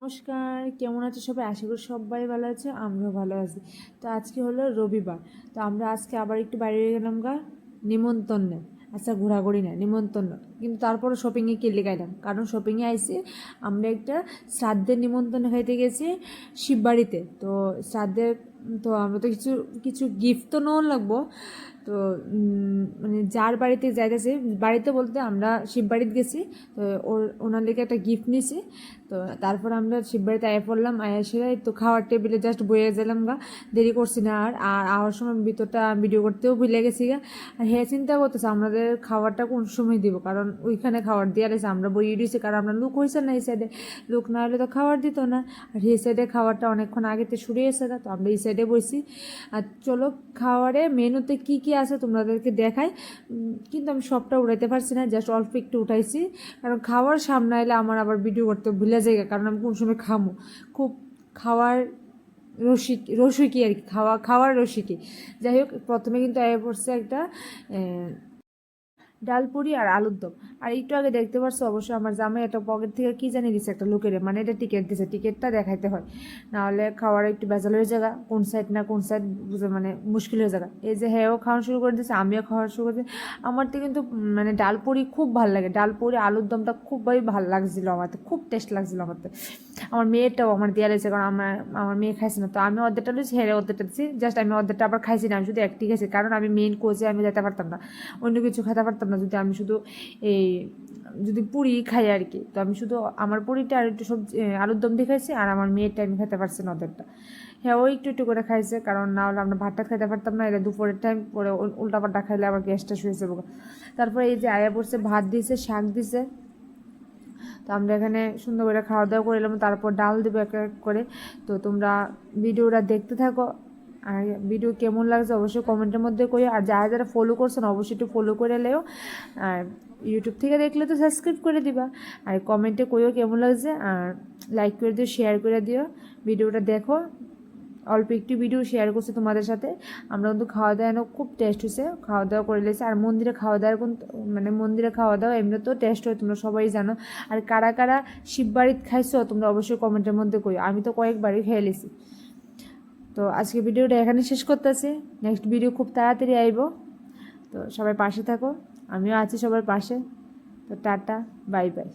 নমস্কার, কেমন আছো সবাই? আশা করি সবাই ভালো আছে, আমরাও ভালো আছি। তো আজকে হলো রবিবার, তো আমরা আজকে আবার একটু বাইরে গেলাম নিমন্ত্রণে। আচ্ছা, ঘোরাঘুরি না, নিমন্ত্রণ। কিন্তু তারপরও শপিংয়ে কিনলে গাইলাম, কারণ শপিংয়ে আইসি আমরা একটা শ্রাদ্ধের নিমন্ত্রণ খাইতে গেছি শিববাড়িতে। তো শ্রাদ্ধের, তো আমরা তো কিছু কিছু গিফট তো নেওয়া লাগবো। তো মানে যার বাড়িতে যাইতেছে, বাড়িতে বলতে আমরা শিববাড়িতে গেছি, তো ওনার লেগে একটা গিফট নিয়েছি। তো তারপর আমরা শিববাড়িতে আয়া পড়লাম, আয়া সেরাই তো খাওয়ার টেবিলে জাস্ট বয়ে গেলাম দেরি করছি না। আর আওয়ার সময় ভিতরটা ভিডিও করতেও ভুলে গেছি আর হ্যাঁ, চিন্তা করতেছে আমাদের খাবারটা কোন সময় দিব, কারণ ওইখানে খাবার দিয়ে রয়েছে, আমরা বইয়ে দিয়েছি, কারণ আমরা লুক হয়েছে না এই সাইডে, লুক না হলে তো খাবার দিত না। আর এই সাইডে খাবারটা অনেকক্ষণ আগেতে শুরু হয়েছে, তো আমরা এই সাইডে বসি। আর চলো, খাবারে মেনুতে কি কি আছে তোমাদেরকে দেখাই, কিন্তু আমি সবটা উঠাইতে পারছি না, জাস্ট অল্প একটু উঠাইছি, কারণ খাওয়ার সামনে এলে আমার আবার ভিডিও করতে ভুলে যায়, কারণ আমি কোন সময় খামো। খুব খাওয়ার রসিকি আর কি, খাওয়ার রসিকি। যাই হোক, প্রথমে কিন্তু আগে পড়ছে একটা ডালপুরি আর আলুর দম। আর একটু আগে দেখতে পারছো অবশ্যই আমার জামাই একটা পকেট থেকে কি জানি দিছে একটা লোকের, মানে এটা টিকিট দিছে, টিকিটটা দেখাইতে হয়, নাহলে খাওয়ার একটু বেজাল হয়ে যাগা, কোন সাইড না কোন সাইড বুঝে মানে মুশকিল হয়ে যাগা। এই যে হ্যাঁও খাওয়া শুরু করে দিয়েছে, আমিও খাওয়া শুরু করে দিই। আমার তো কিন্তু মানে ডালপুরি খুব ভালো লাগে, ডালপুরি আলুর দমটা খুবই ভালো লাগছিল, আমার তো খুব টেস্ট লাগছিল। আমার মেয়েটাও আমার দেওয়া রয়েছে, কারণ আমার মেয়ে খাইছে না, তো আমি অর্ধেকটা দিয়েছি, হেরে অর্ধেকটা দিচ্ছি, জাস্ট আমি অর্ধেকটা আবার খাইছি না, আমি শুধু একটি খাইছি, কারণ আমি মেন কোচে আমি যেতে পারতাম না, অন্য কিছু খেতে পারতাম না যদি আমি শুধু এই যদি পুরি খাই আর কি। তো আমি শুধু আমার পুরিটা আর একটু সবজি আলুর দম দিয়ে খাইছি, আর আমার মেয়েরটা আমি খেতে পারছি না অর্ধেকটা। হ্যাঁ, ওই একটু একটু করে খাইছে, কারণ না হলে আমরা ভাতটা খেতে পারতাম না, এটা দুপুরের টাইম পরে উল্টাপাল্টা খাইলে আবার গ্যাসটা শুয়েছে। তারপরে এই যে আয়া পড়ছে, ভাত দিছে, শাক দিছে। তো আমরা এখানে সুন্দর করে খাওয়া দাওয়া করে এলাম, তারপর ডাল দেবো এক এক করে। তো তোমরা ভিডিওটা দেখতে থাকো, আর ভিডিও কেমন লাগছে অবশ্যই কমেন্টের মধ্যে করি। আর যারা যারা ফলো করছেন অবশ্যই একটু ফলো করে নেও, আর ইউটিউব থেকে দেখলে তো সাবস্ক্রাইব করে দিবা, আর কমেন্টে কইও কেমন লাগছে, আর লাইক করে দিও, শেয়ার করে দিও। ভিডিওটা দেখো, অল্প একটু ভিডিও শেয়ার করছি তোমাদের সাথে। আমরা কিন্তু খাওয়া দাওয়া খুব টেস্ট হয়েছে, খাওয়া দাওয়া করে লেছি। আর মন্দিরে খাওয়া দাওয়ার মানে মন্দিরে খাওয়া দাওয়া এমনিতেও টেস্ট হয়, তোমরা সবাই জানো। আর কারা কারা শিববাড়িতে খাইছো তোমরা অবশ্যই কমেন্টের মধ্যে কই, আমি তো কয়েকবারই খেয়ে লেছি। তো আজকে ভিডিওটা এখানে শেষ করতেছি, নেক্সট ভিডিও খুব তাড়াতাড়ি আইব। তো সবাই পাশে থাকো, আমিও আছি সবার পাশে। তো টাটা, বাই বাই।